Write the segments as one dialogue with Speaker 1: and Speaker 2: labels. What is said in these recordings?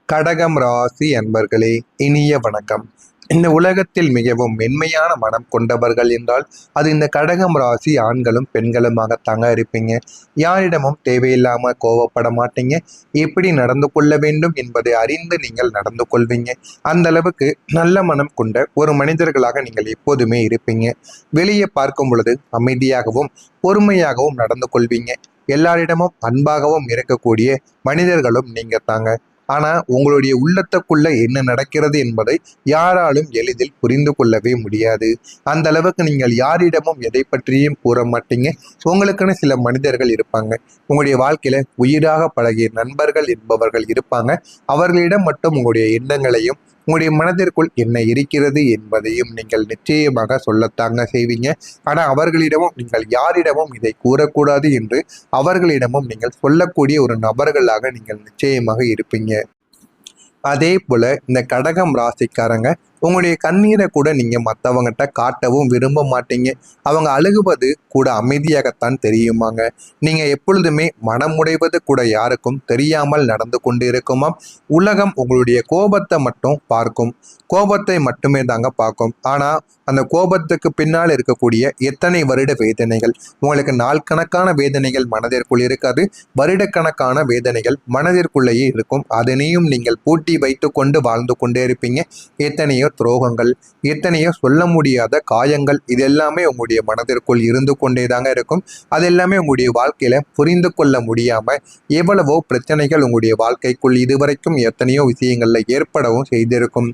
Speaker 1: கடகம் ராசி அன்பர்களே, இனிய வணக்கம். இந்த உலகத்தில் மிகவும் மென்மையான மனம் கொண்டவர்கள் என்றால் அது இந்த கடகம் ராசி ஆண்களும் பெண்களுமாகத்தாங்க இருப்பீங்க. யாரிடமும் தேவையில்லாம கோவப்பட மாட்டீங்க. எப்படி நடந்து கொள்ள வேண்டும் என்பதை அறிந்து நீங்கள் நடந்து கொள்வீங்க. அந்த அளவுக்கு நல்ல மனம் கொண்ட ஒரு மனிதர்களாக நீங்கள் எப்போதுமே இருப்பீங்க. வெளியே பார்க்கும் பொழுது அமைதியாகவும் பொறுமையாகவும் நடந்து கொள்வீங்க. எல்லாரிடமும் அன்பாகவும் இருக்கக்கூடிய மனிதர்களும் நீங்க தாங்க. ஆனா உங்களுடைய உள்ளத்துக்குள்ள என்ன நடக்கிறது என்பதை யாராலும் எளிதில் புரிந்து கொள்ளவே முடியாது. அந்த அளவுக்கு நீங்கள் யாரிடமும் எதை பற்றியும் கூற மாட்டீங்க. உங்களுக்குன்னு சில மனிதர்கள் இருப்பாங்க. உங்களுடைய வாழ்க்கையில உயிராக பழகிய நண்பர்கள் என்பவர்கள் இருப்பாங்க. அவர்களிடம் மட்டும் உங்களுடைய எண்ணங்களையும் உங்களுடைய மனதிற்குள் என்ன இருக்கிறது என்பதையும் நீங்கள் நிச்சயமாக சொல்லத்தாங்க செய்வீங்க. ஆனால் அவர்களிடமும் நீங்கள் யாரிடமும் இதை கூறக்கூடாது என்று அவர்களிடமும் நீங்கள் சொல்லக்கூடிய ஒரு நபர்களாக நீங்கள் நிச்சயமாக இருப்பீங்க. அதே போல இந்த கடகம் ராசிக்காரங்க உங்களுடைய கண்ணீரை கூட நீங்க மற்றவங்ககிட்ட காட்டவும் விரும்ப மாட்டீங்க. அவங்க அழுகுவது கூட அமைதியாகத்தான் தெரியுமாங்க. நீங்க எப்பொழுதுமே மனமுடைவது கூட யாருக்கும் தெரியாமல் நடந்து கொண்டு இருக்குமாம். உலகம் உங்களுடைய கோபத்தை மட்டும் பார்க்கும். கோபத்தை மட்டுமே தாங்க பார்க்கும். ஆனா அந்த கோபத்துக்கு பின்னால் இருக்கக்கூடிய எத்தனை வருட வேதனைகள், உங்களுக்கு நாள் கணக்கான வேதனைகள் மனதிற்குள் இருக்காது. வருடக்கணக்கான வேதனைகள் மனதிற்குள்ளேயே இருக்கும். அதனையும் நீங்கள் பூட்டி வைத்து கொண்டு வாழ்ந்து கொண்டே இருப்பீங்க. எத்தனையோ துரோகங்கள், எத்தனையோ சொல்ல முடியாத காயங்கள், இது எல்லாமே உங்களுடைய மனதிற்குள் இருந்து கொண்டேதாங்க இருக்கும். அது எல்லாமே உங்களுடைய வாழ்க்கையில புரிந்து கொள்ள முடியாம எவ்வளவோ பிரச்சனைகள் உங்களுடைய வாழ்க்கைக்குள் இதுவரைக்கும் எத்தனையோ விஷயங்கள்ல ஏற்படவும் செய்திருக்கும்.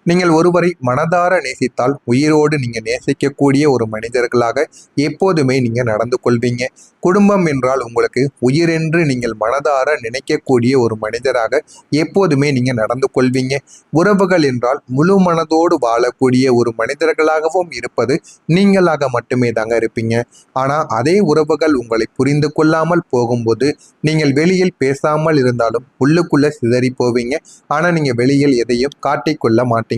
Speaker 1: நீங்கள் ஒருவரை மனதார நேசித்தால் உயிரோடு நீங்க நேசிக்கக்கூடிய ஒரு மனிதர்களாக எப்போதுமே நீங்க நடந்து கொள்வீங்க. குடும்பம் என்றால் உங்களுக்கு உயிரென்று நீங்கள் மனதார நினைக்கக்கூடிய ஒரு மனிதராக எப்போதுமே நீங்க நடந்து கொள்வீங்க. உறவுகள் என்றால் முழு மனதோடு வாழக்கூடிய ஒரு மனிதர்களாகவும் இருப்பது நீங்களாக மட்டுமே தாங்க இருப்பீங்க. ஆனா அதே உறவுகள் உங்களை புரிந்து கொள்ளாமல் போகும்போது நீங்கள் வெளியில் பேசாமல் இருந்தாலும் உள்ளுக்குள்ள சிதறி போவீங்க. ஆனா நீங்க வெளியில் எதையும் காட்டிக்கொள்ள மாட்டீங்க.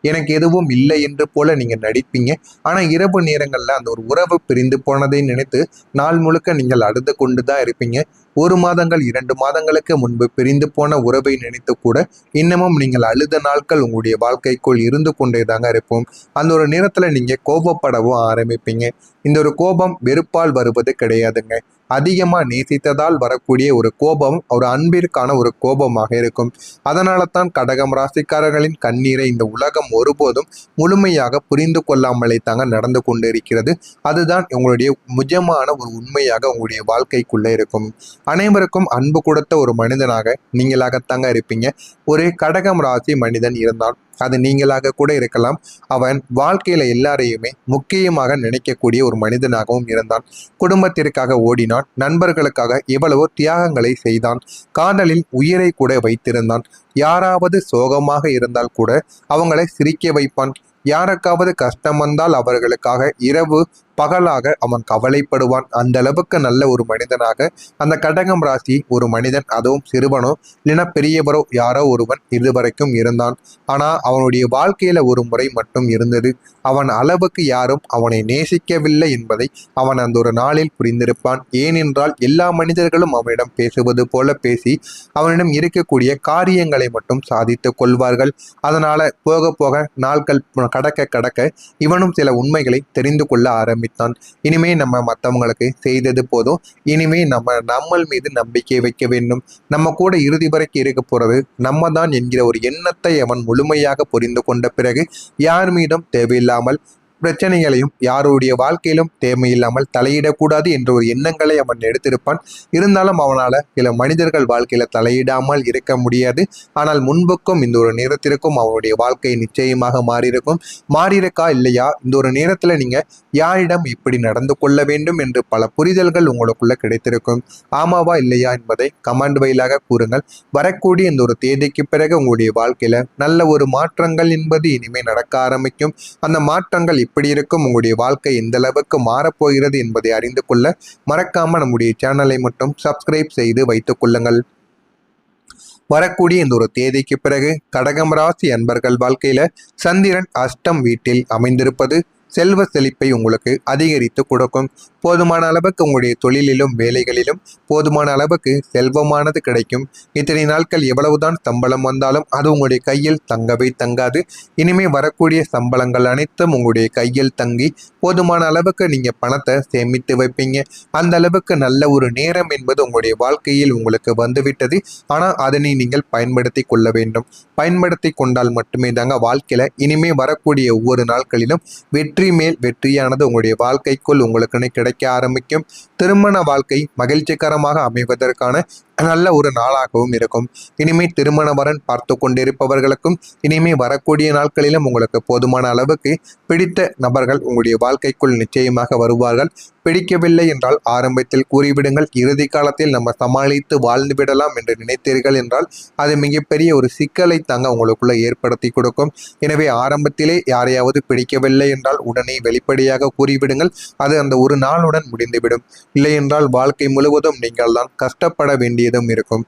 Speaker 1: எனக்கு எதுவும் இல்லை என்று போல நீங்க நடிப்பீங்க. ஆனா இரவு நேரங்கள்ல அந்த ஒரு உறவு பிரிந்து போனதை நினைத்து நாள் முழுக்க நீங்கள் அழுது கொண்டுதான் இருப்பீங்க. 1 மாதங்கள் 2 மாதங்களுக்கு முன்பு பிரிந்து போன உறவை நினைத்து கூட இன்னமும் நீங்கள் அழுத நாட்கள் உங்களுடைய வாழ்க்கைக்குள் இருந்து கொண்டேதாங்க இருப்போம். அந்த ஒரு நேரத்துல நீங்க கோபப்படவும் ஆரம்பிப்பீங்க. இந்த ஒரு கோபம் வெறுப்பால் வருவது கிடையாதுங்க. அதிகமா நேசித்ததால் வரக்கூடிய ஒரு கோபம் ஒரு அன்பிற்கான ஒரு கோபமாக இருக்கும். அதனால தான் கடகம் ராசிக்காரர்களின் கண்ணீரை இந்த உலகம் ஒருபோதும் முழுமையாக புரிந்து கொள்ளாமலே தாங்க நடந்து கொண்டிருக்கிறது. அதுதான் உங்களுடைய நிஜமான ஒரு உண்மையாக உங்களுடைய வாழ்க்கைக்குள்ள இருக்கும். அனைவருக்கும் அன்பு கொடுத்த ஒரு மனிதனாக நீங்களாகத்தாங்க இருப்பீங்க. ஒரு கடகம் ராசி மனிதன் இருந்தால் அது நீங்களாக கூட இருக்கலாம். அவன் வாழ்க்கையில எல்லாரையுமே முக்கியமாக நினைக்கக்கூடிய ஒரு மனிதனாகவும் இருந்தான். குடும்பத்திற்காக ஓடினான். நண்பர்களுக்காக எவ்வளவோ தியாகங்களை செய்தான். காதலில் உயிரை கூட வைத்திருந்தான். யாராவது சோகமாக இருந்தால் கூட அவங்களை சிரிக்க வைப்பான். யாருக்காவது கஷ்டம் வந்தால் அவர்களுக்காக இரவு பகலாக அவன் கவலைப்படுவான். அந்த அளவுக்கு நல்ல ஒரு மனிதனாக அந்த கடகம் ராசி ஒரு மனிதன், அதுவும் சிறுவனோ இல்லைன்னா பெரியவரோ யாரோ ஒருவன் இதுவரைக்கும் இருந்தான். ஆனா அவனுடைய வாழ்க்கையில ஒரு முறை மட்டும் இருந்தது. அவன் அளவுக்கு யாரும் அவனை நேசிக்கவில்லை என்பதை அவன் அந்த ஒரு நாளில் புரிந்திருப்பான். ஏனென்றால் எல்லா மனிதர்களும் அவனிடம் பேசுவது போல பேசி அவனிடம் இருக்கக்கூடிய காரியங்களை மட்டும் சாதித்துக் கொள்வார்கள். அதனால போக போக நாட்கள் கடக்க கடக்க இவனும் சில உண்மைகளை தெரிந்து கொள்ள ஆரம்பித்தான். இனிமே நம்ம மற்றவங்களுக்கு செய்தது போதும். இனிமே நம்ம மீது நம்பிக்கை வைக்க வேண்டும். நம்ம கூட இறுதி வரைக்கும் இருக்க போறது நம்ம தான் என்கிற ஒரு எண்ணத்தை அவன் முழுமையாக புரிந்து கொண்ட பிறகு யார் மீதும் தேவையில்லாமல் பிரச்சனைகளையும் யாருடைய வாழ்க்கையிலும் தேவையில்லாமல் தலையிடக்கூடாது என்ற ஒரு எண்ணங்களை அவன் எடுத்திருப்பான். இருந்தாலும் அவனால சில மனிதர்கள் வாழ்க்கையில தலையிடாமல் இருக்க முடியாது. ஆனால் முன்புக்கும் இந்த ஒரு நேரத்திற்கும் அவனுடைய வாழ்க்கை நிச்சயமாக மாறியிருக்கும். மாறியிருக்கா இல்லையா, இந்த ஒரு நேரத்துல நீங்க யாரிடம் இப்படி நடந்து கொள்ள வேண்டும் என்று பல புரிதல்கள் உங்களுக்குள்ள கிடைத்திருக்கும். ஆமாவா இல்லையா என்பதை கமெண்ட் வாயிலாக கூறுங்கள். வரக்கூடிய இந்த ஒரு தேதிக்கு பிறகு உங்களுடைய வாழ்க்கையில நல்ல ஒரு மாற்றங்கள் என்பது இனிமே நடக்க ஆரம்பிக்கும். அந்த மாற்றங்கள் எப்படி இருக்கும், உங்களுடைய வாழ்க்கை எந்த அளவுக்கு மாறப்போகிறது என்பதை அறிந்து கொள்ள மறக்காம நம்முடைய சேனலை மட்டும் சப்ஸ்கிரைப் செய்து வைத்துக் கொள்ளுங்கள். வரக்கூடிய இந்த ஒரு தேதிக்கு பிறகு கடகம் ராசி அன்பர்கள் வாழ்க்கையில சந்திரன் அஷ்டம் வீட்டில் அமைந்திருப்பது செல்வ செழிப்பை உங்களுக்கு அதிகரித்து கொடுக்கும். போதுமான அளவுக்கு உங்களுடைய தொழிலிலும் வேலைகளிலும் போதுமான அளவுக்கு செல்வமானது கிடைக்கும். இத்தனை நாட்கள் எவ்வளவுதான் சம்பளம் வந்தாலும் அது உங்களுடைய கையில் தங்கவே தங்காது. இனிமே வரக்கூடிய சம்பளங்கள் அனைத்தும் உங்களுடைய கையில் தங்கி போதுமான அளவுக்கு நீங்க பணத்தை சேமித்து வைப்பீங்க. அந்த அளவுக்கு நல்ல ஒரு நேரம் என்பது உங்களுடைய வாழ்க்கையில் உங்களுக்கு வந்துவிட்டது. ஆனா அதனை நீங்கள் பயன்படுத்தி கொள்ள வேண்டும். பயன்படுத்தி கொண்டால் மட்டுமே தாங்க வாழ்க்கையில இனிமே வரக்கூடிய ஒவ்வொரு நாட்களிலும் வெற்றி மேல் வெற்றியானது உங்களுடைய வாழ்க்கைக்குள் உங்களுக்குன்னு கிடைக்க ஆரம்பிக்கும். திருமண வாழ்க்கை மகிழ்ச்சிகரமாக அமைவதற்கான நல்ல ஒரு நாளாகவும் இருக்கும். இனிமே திருமண வரன் பார்த்து கொண்டிருப்பவர்களுக்கும் இனிமே வரக்கூடிய நாட்களிலும் உங்களுக்கு போதுமான அளவுக்கு பிடித்த நபர்கள் உங்களுடைய வாழ்க்கைக்குள் நிச்சயமாக வருவார்கள். பிடிக்கவில்லை என்றால் ஆரம்பத்தில் கூறிவிடுங்கள். இறுதி காலத்தில் நம்ம சமாளித்து வாழ்ந்து விடலாம் என்று நினைத்தீர்கள் என்றால் அது மிகப்பெரிய ஒரு சிக்கலை தாங்க உங்களுக்குள்ள ஏற்படுத்தி கொடுக்கும். எனவே ஆரம்பத்திலே யாரையாவது பிடிக்கவில்லை என்றால் உடனே வெளிப்படையாக கூறிவிடுங்கள். அது அந்த ஒரு நாளுடன் முடிந்துவிடும். இல்லை என்றால் வாழ்க்கை முழுவதும் நீங்கள் தான் கஷ்டப்பட வேண்டியதும் இருக்கும்.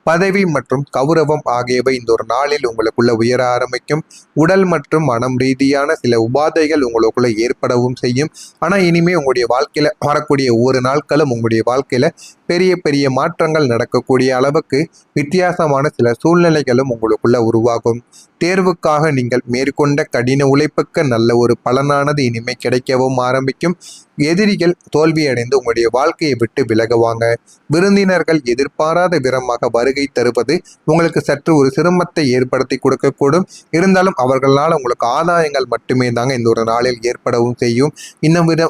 Speaker 1: பதவி மற்றும் கௌரவம் ஆகியவை இந்த ஒரு நாளில் உங்களுக்குள்ள உயர ஆரம்பிக்கும். உடல் மற்றும் மனம் ரீதியான சில உபாதைகள் உங்களுக்குள்ள ஏற்படவும் செய்யும். ஆனா இனிமே உங்களுடைய வாழ்க்கையில வரக்கூடிய ஒவ்வொரு நாட்களும் உங்களுடைய வாழ்க்கையில பெரிய பெரிய மாற்றங்கள் நடக்கக்கூடிய அளவுக்கு வித்தியாசமான சில சூழ்நிலைகளும் உங்களுக்குள்ள உருவாகும். தேர்வுக்காக நீங்கள் மேற்கொண்ட கடின உழைப்புக்கு நல்ல ஒரு பலனானது இனிமே கிடைக்கவும் ஆரம்பிக்கும். எதிரிகள் தோல்வியடைந்து உங்களுடைய வாழ்க்கையை விட்டு விலகுவாங்க. விருந்தினர்கள் எதிர்பாராத விதமாக வருகை தருவது உங்களுக்கு சற்று ஒரு சிரமத்தை ஏற்படுத்தி கொடுக்கக்கூடும். இருந்தாலும் அவர்களால் உங்களுக்கு ஆதாயங்கள் மட்டுமே தாங்க இந்த ஒரு நாளில் ஏற்படவும் செய்யும்.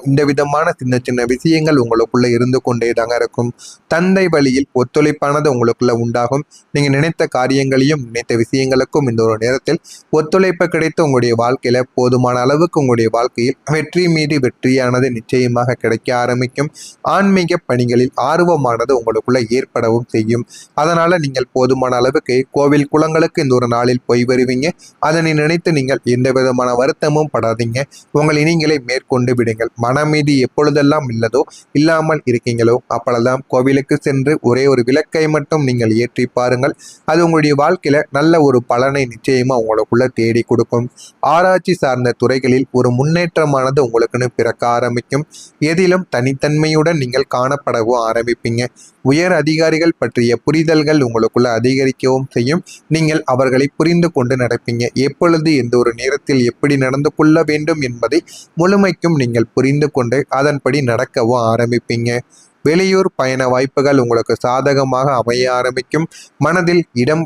Speaker 1: இந்த விதமான சின்ன சின்ன விஷயங்கள் உங்களுக்குள்ள இருந்து கொண்டே தாங்க இருக்கும். தந்தை வழியில் ஒத்துழைப்பானது உங்களுக்குள்ள உண்டாகும். நீங்க நினைத்த காரியங்களையும் நினைத்த விஷயங்களுக்கும் இந்த ஒரு நேரத்தில் ஒத்துழைப்பு கிடைத்து உங்களுடைய வாழ்க்கையில போதுமான அளவுக்கு உங்களுடைய வாழ்க்கையில் வெற்றி மீது வெற்றியானது நிச்சயமாக கிடைக்க ஆரம்பிக்கும். ஆன்மீக பணிகளில் ஆர்வமானது உங்களுக்குள்ள ஏற்படவும் செய்யும். அதனால நீங்கள் போதுமான அளவுக்கு கோவில் குளங்களுக்கு இந்த ஒரு நாளில் போய் வருவீங்க. அதனை நினைத்து நீங்கள் எந்த விதமான வருத்தமும் படாதீங்க. உங்களை நீங்களே மேற்கொண்டு விடுங்கள். மனமீதி எப்பொழுதெல்லாம் இல்லதோ இல்லாமல் இருக்கீங்களோ அப்பொழுதெல்லாம் கோவிலுக்கு சென்று ஒரே ஒரு விளக்கை மட்டும் நீங்கள் ஏற்றி பாருங்கள். அது உங்களுடைய வாழ்க்கையில நல்ல ஒரு பலனை நிச்சயமா உங்களுக்குள்ள தேடி கொடுக்கும். ஆராய்ச்சி சார்ந்த துறைகளில் ஒரு முன்னேற்றமானது உங்களுக்குன்னு பிறக்க ஆரம்பிக்கும். எதிலும் தனித்தன்மையுடன் நீங்கள் காணப்படவும் ஆரம்பிப்பீங்க. உயர் அதிகாரிகள் பற்றிய புரிதல்கள் உங்களுக்குள்ள அதிகரிக்கவும் செய்யும். நீங்கள் அவர்களை புரிந்து கொண்டு நடப்பீங்க. எப்பொழுது எந்த ஒரு நேரத்தில் எப்படி நடந்து கொள்ள வேண்டும் என்பதை முழுமைக்கும் நீங்கள் புரிந்து கொண்டு அதன்படி நடக்கவும் ஆரம்பிப்பீங்க. வெளியூர் பயண வாய்ப்புகள் உங்களுக்கு சாதகமாக அமைய ஆரம்பிக்கும். மனதில் இனம்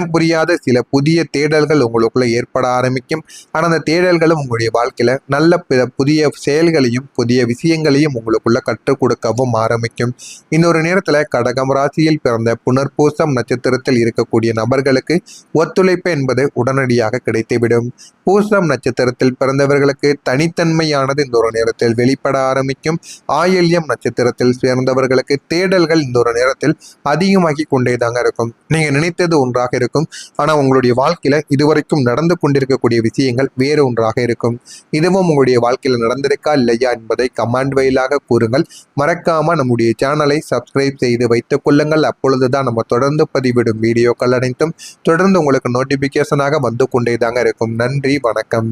Speaker 1: புரியாத சில புதிய தேடல்கள் உங்களுக்குள்ள ஏற்பட ஆரம்பிக்கும். ஆனால் அந்த தேடல்களும் உங்களுடைய வாழ்க்கையில நல்ல புதிய செயல்களையும் புதிய விஷயங்களையும் உங்களுக்குள்ள கற்றுக் கொடுக்கவும் ஆரம்பிக்கும். இந்த ஒரு நேரத்துல கடகம் ராசியில் பிறந்த புனர்பூசம் நட்சத்திரத்தில் இருக்கக்கூடிய நபர்களுக்கு ஒத்துழைப்பு என்பது உடனடியாக கிடைத்துவிடும். பூசம் நட்சத்திரத்தில் பிறந்தவர்களுக்கு தனித்தன்மையானது இந்த ஒரு நேரத்தில் வெளிப்பட ஆரம்பிக்கும். ஆயில்யம் நட்சத்திரத்தில் சேர்ந்தவர்களுக்கு தேடல்கள் இந்த ஒரு நேரத்தில் அதிகமாகி கொண்டேதாங்க இருக்கும். நீங்க நினைத்தது ஒன்றாக இருக்கும். ஆனா உங்களுடைய வாழ்க்கையில இதுவரைக்கும் நடந்து கொண்டிருக்கக்கூடிய விஷயங்கள் வேறு ஒன்றாக இருக்கும். இதுவும் உங்களுடைய வாழ்க்கையில நடந்திருக்கா இல்லையா என்பதை கமெண்ட் வழியாக கூறுங்கள். மறக்காம நம்முடைய சேனலை சப்ஸ்கிரைப் செய்து வைத்துக் கொள்ளுங்கள். அப்பொழுதுதான் நம்ம தொடர்ந்து பதிவிடும் வீடியோக்கள் அனைத்தும் தொடர்ந்து உங்களுக்கு நோட்டிபிகேஷனாக வந்து கொண்டேதாங்க இருக்கும். நன்றி, வணக்கம்.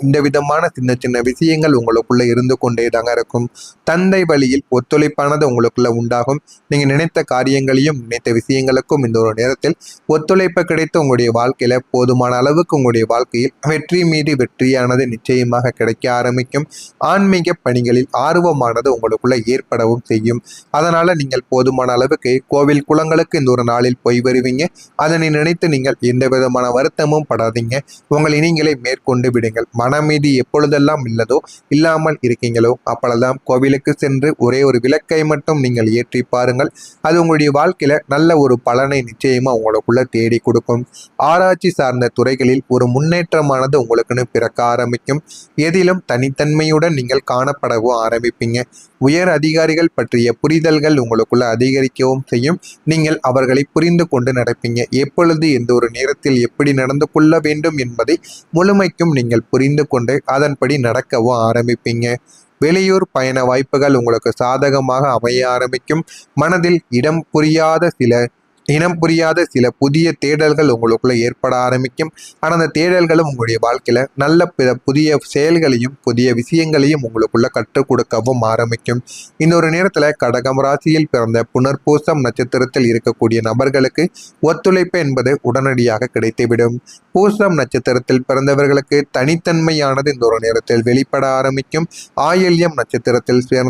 Speaker 1: இந்த விதமான சின்ன சின்ன விஷயங்கள் உங்களுக்குள்ள இருந்து கொண்டேதாங்க இருக்கும். தந்தை வழியில் ஒத்துழைப்பானது உங்களுக்குள்ள உண்டாகும். நீங்க நினைத்த காரியங்களையும் நினைத்த விஷயங்களுக்கும் இந்த ஒரு நேரத்தில் ஒத்துழைப்பு கிடைத்து உங்களுடைய வாழ்க்கையில போதுமான அளவுக்கு உங்களுடைய வாழ்க்கையில் வெற்றி மீது வெற்றியானது நிச்சயமாக கிடைக்க ஆரம்பிக்கும். ஆன்மீக பணிகளில் ஆர்வமானது உங்களுக்குள்ள ஏற்படவும் செய்யும். அதனால நீங்கள் போதுமான அளவுக்கு கோவில் குளங்களுக்கு இந்த ஒரு நாளில் போய் வருவீங்க. அதனை நினைத்து நீங்கள் எந்த விதமான வருத்தமும் படாதீங்க. உங்களை நீங்களே மேற்கொண்டு விடுங்கள். மனமீதி எப்பொழுதெல்லாம் இல்லதோ இல்லாமல் இருக்கீங்களோ அப்பொழுதெல்லாம் கோவிலுக்கு சென்று ஒரே ஒரு விளக்கை மட்டும் நீங்கள் ஏற்றி பாருங்கள். அது உங்களுடைய வாழ்க்கையில நல்ல ஒரு பலனை நிச்சயமா உங்களுக்குள்ள தேடி கொடுக்கும். ஆராய்ச்சி சார்ந்த துறைகளில் ஒரு முன்னேற்றமானது உங்களுக்குன்னு பிறக்க ஆரம்பிக்கும். எதிலும் தனித்தன்மையுடன் நீங்கள் காணப்படவும் ஆரம்பிப்பீங்க. உயர் அதிகாரிகள் பற்றிய புரிதல்கள் உங்களுக்குள்ள அதிகரிக்கவும் செய்யும். நீங்கள் அவர்களை புரிந்து கொண்டு நடப்பீங்க. எப்பொழுது எந்த ஒரு நேரத்தில் எப்படி நடந்து கொள்ள வேண்டும் என்பதை முழுமைக்கும் நீங்கள் புரிந்து கொண்டு அதன்படி நடக்கவும் ஆரம்பிப்பீங்க. வெளியூர் பயண வாய்ப்புகள் உங்களுக்கு சாதகமாக அமைய ஆரம்பிக்கும். மனதில் இனம் புரியாத சில புதிய தேடல்கள் உங்களுக்குள்ள ஏற்பட ஆரம்பிக்கும். ஆனால் அந்த தேடல்களும் உங்களுடைய வாழ்க்கையில நல்ல புதிய செயல்களையும் புதிய விஷயங்களையும் உங்களுக்குள்ள கற்றுக் கொடுக்கவும் ஆரம்பிக்கும். இன்னொரு நேரத்துல கடகம் ராசியில் பிறந்த புனர்பூசம் நட்சத்திரத்தில் இருக்கக்கூடிய நபர்களுக்கு ஒத்துழைப்பு என்பது உடனடியாக கிடைத்துவிடும். பூசம் நட்சத்திரத்தில் பிறந்தவர்களுக்கு தனித்தன்மையானது இந்த ஒரு நேரத்தில் வெளிப்பட ஆரம்பிக்கும். ஆயில்யம் நட்சத்திரத்தில்